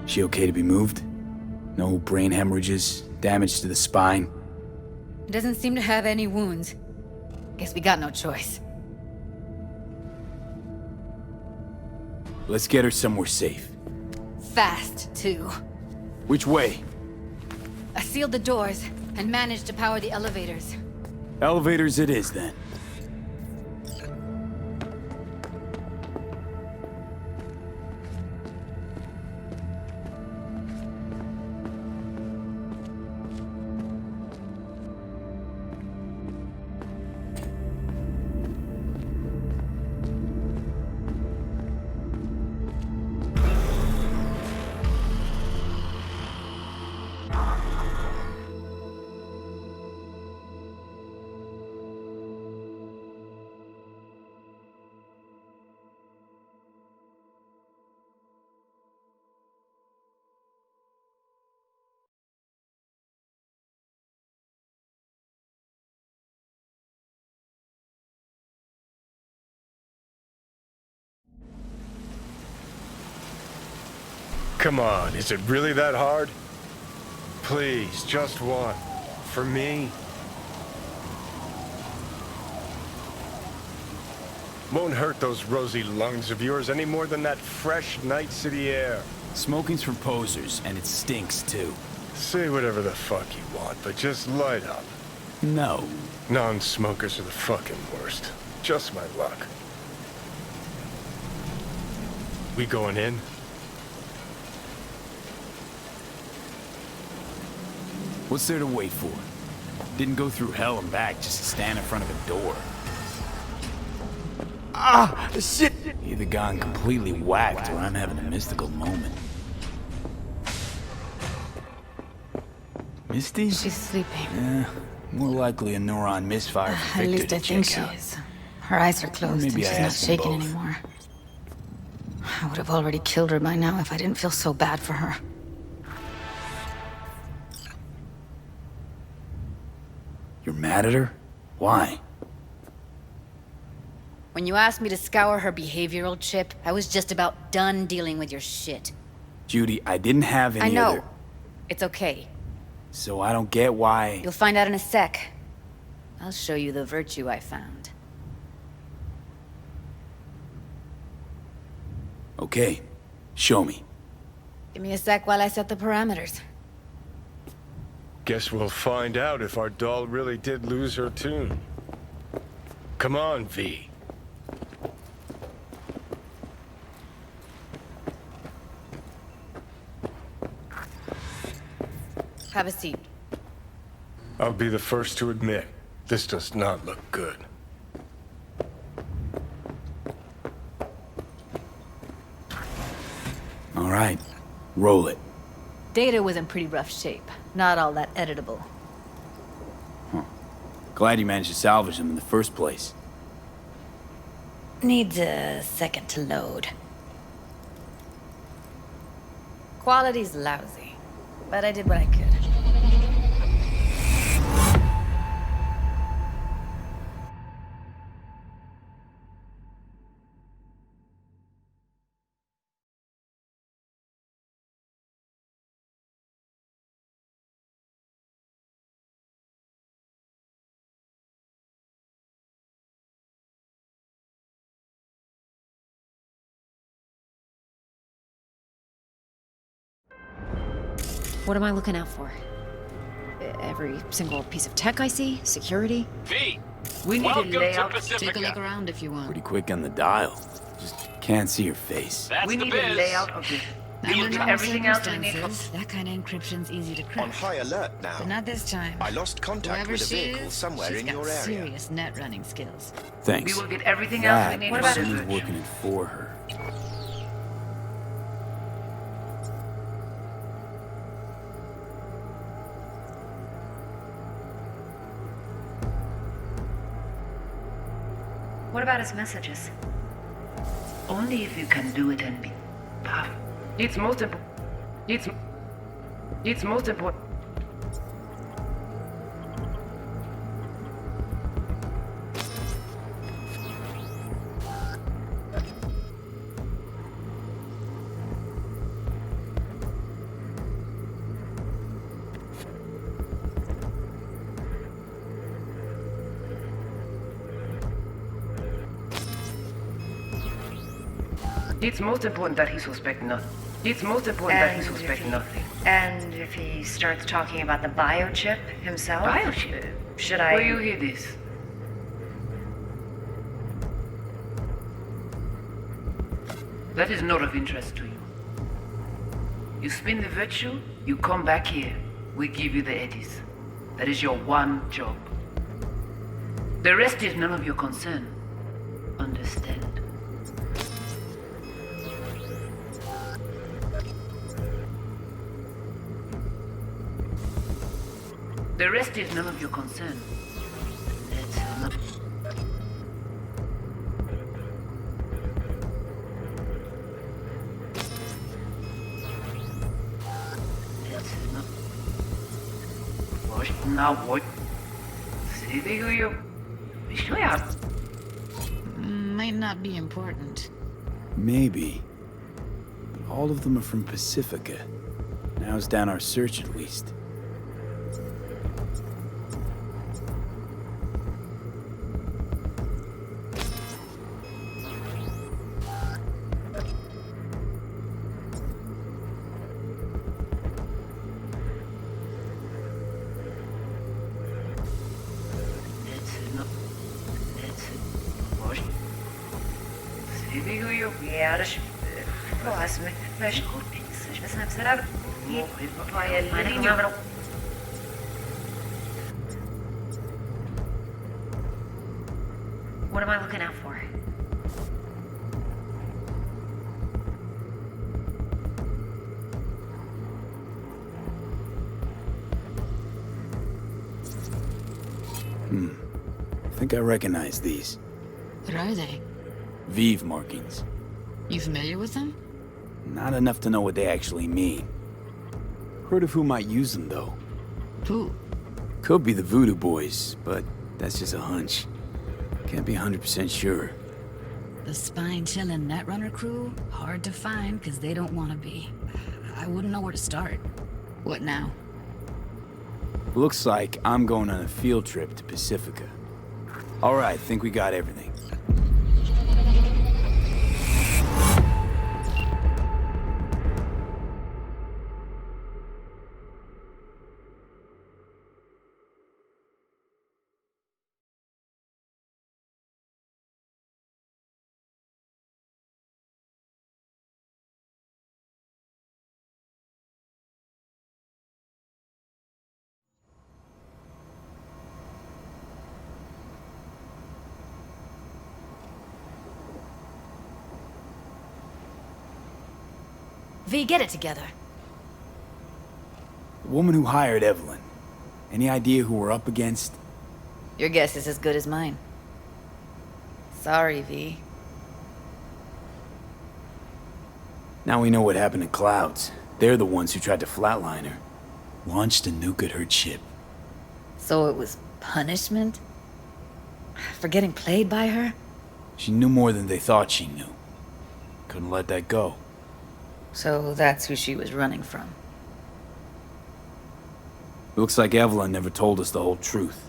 She okay to be moved? No brain hemorrhages, damage to the spine? Doesn't seem to have any wounds. Guess we got no choice. Let's get her somewhere safe. Fast, too. Which way? I sealed the doors and managed to power the elevators. Elevators it is, then. Come on, is it really that hard? Please, just one. For me? Won't hurt those rosy lungs of yours any more than that fresh night city air. Smoking's for posers, and it stinks too. Say whatever the fuck you want, but just light up. No. Non-smokers are the fucking worst. Just my luck. We going in? What's there to wait for? Didn't go through hell and back just to stand in front of a door. Ah, shit! Either gone completely whacked or I'm having a mystical moment. Misty? She's sleeping. Yeah, more likely a neuron misfire for At Victor least to I think check she out. is. Her eyes are closed Maybe and I she's not asked them shaking both. anymore. I would have already killed her by now if I didn't feel so bad for her. You're mad at her? Why? When you asked me to scour her behavioral chip, I was just about done dealing with your shit. Judy, I didn't have any I know. other... It's okay. So I don't get why... You'll find out in a sec. I'll show you the virtue I found. Okay, show me. Give me a sec while I set the parameters. Guess we'll find out if our doll really did lose her tune. Come on, V. Have a seat. I'll be the first to admit, this does not look good. All right, roll it. Data was in pretty rough shape. Not all that editable. Glad you managed to salvage them in the first place. Needs a second to load. Quality's lousy, but I did what I could. What am I looking out for? Every single piece of tech I see? Security? V! We need Welcome a layout. to Pacifica. Take a look around if you want. Pretty quick on the dial. Just can't see your face. That's we the need biz. a layout of the... Under normal everything else we need circumstances, that kind of encryption's easy to crack. On high alert now. But not this time. I lost contact Whoever with a she vehicle is, somewhere she's in got your area. serious net running skills. Thanks. We will get everything else we need. What What about about someone's working it for her? What about his messages? Only if you can do it and be tough. It's most important. It's most important. It's most important that he suspect nothing. It's most important that he suspect nothing. And if he starts talking about the biochip himself? Biochip? Should I... Where you hear this? That is not of interest to you. You spin the virtue, you come back here. We give you the eddies. That is your one job. The rest is none of your concern. Understand? The rest is none of your concern. Let's not... Now what? See you. Might not be important. Maybe. But all of them are from Pacifica. Now's down our search at least. What am I looking out for? I think I recognize these. What are they? Vive markings. You familiar with them? Not enough to know what they actually mean. Heard of who might use them, though. Who? Could be the Voodoo Boys, but that's just a hunch. Can't be 100% sure. The spine-chilling Netrunner crew? Hard to find, because they don't want to be. I wouldn't know where to start. What now? Looks like I'm going on a field trip to Pacifica. All right, think we got everything. V, get it together. The woman who hired Evelyn. Any idea who we're up against? Your guess is as good as mine. Sorry, V. Now we know what happened to Clouds. They're the ones who tried to flatline her. Launched a nuke at her ship. So it was punishment? For getting played by her? She knew more than they thought she knew. Couldn't let that go. So that's who she was running from. Looks like Evelyn never told us the whole truth.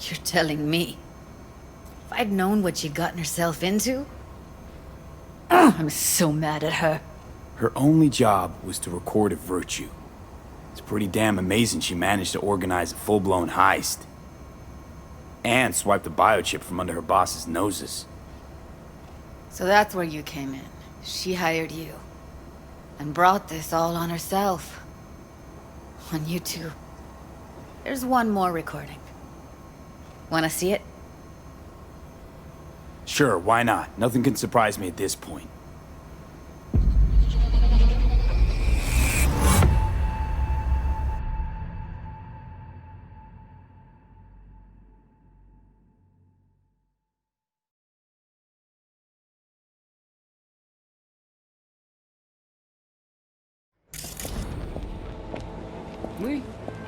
You're telling me? If I'd known what she'd gotten herself into? Oh, I'm so mad at her. Her only job was to record a virtue. It's pretty damn amazing she managed to organize a full-blown heist. And swipe the biochip from under her boss's noses. So that's where you came in. She hired you. And brought this all on herself. On you two. There's one more recording. Wanna see it? Sure, why not? Nothing can surprise me at this point.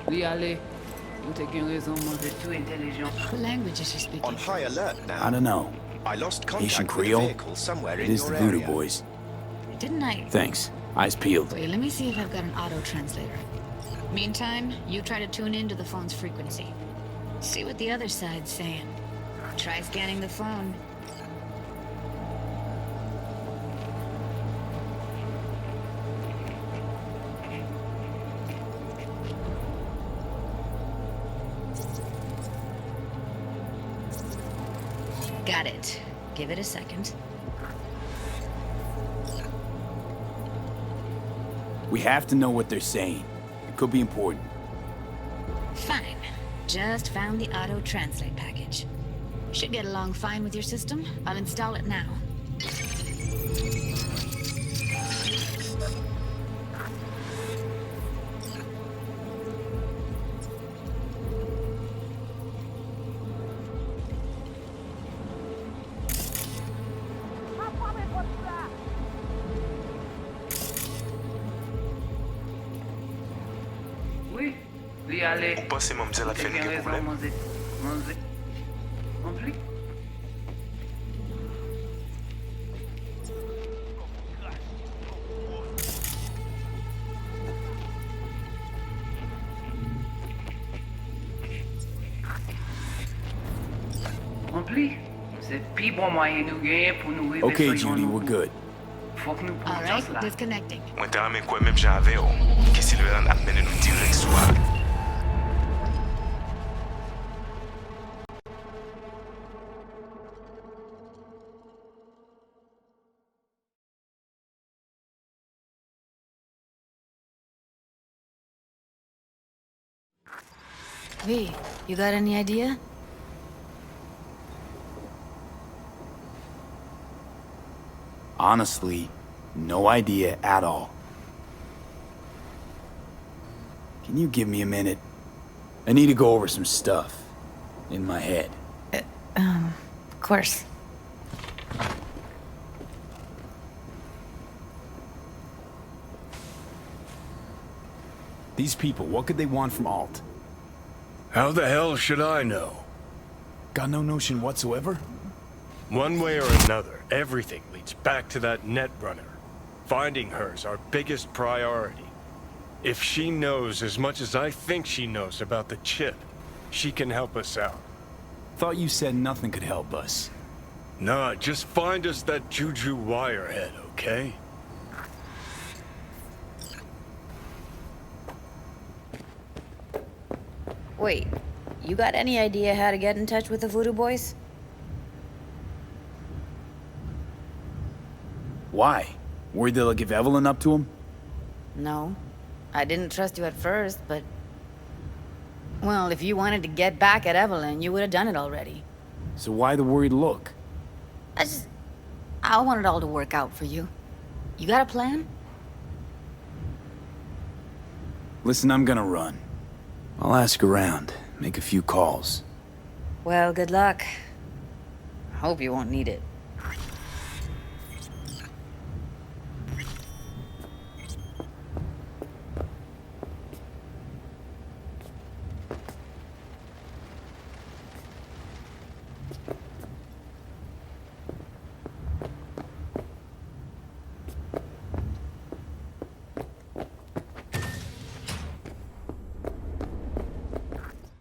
Oui, allez. Vous avez raison, moi, vous êtes too intelligent. What language is she speaking? On high alert now. I don't know. I lost Haitian contact with a Creole? vehicle somewhere It in is your the Voodoo area. Boys. Didn't I? Thanks. Eyes peeled. Wait, let me see if I've got an auto-translator. Meantime, you try to tune into the phone's frequency. See what the other side's saying. Try scanning the phone. Got it. Give it a second. We have to know what they're saying. It could be important. Fine. Just found the auto-translate package. Should get along fine with your system. I'll install it now. Oui, allez. Ou pensez mademoiselle a fait Vous avez quelques raison, problèmes? mademoiselle. Rempli? Rempli? C'est le plus bon moyen nous gagner pour nous réveiller. Okay, Judy, we're good. Faut que nous All prenions right, cela. disconnecting. Mwen te rame kwen menm jan ave yo, ki Silveran ap mene nou direk sou ak. V, you got any idea? Honestly, no idea at all. Can you give me a minute? I need to go over some stuff in my head. Of course. These people, what could they want from Alt? How the hell should I know? Got no notion whatsoever? One way or another, everything leads back to that Netrunner. Finding her's our biggest priority. If she knows as much as I think she knows about the chip, she can help us out. Thought you said nothing could help us. Nah, just find us that Juju wirehead, okay? Wait, you got any idea how to get in touch with the Voodoo Boys? Why? Worried they'll give Evelyn up to him? No. I didn't trust you at first, but... Well, if you wanted to get back at Evelyn, you would have done it already. So why the worried look? I want it all to work out for you. You got a plan? Listen, I'm gonna run. I'll ask around, make a few calls. Well, good luck. Hope you won't need it.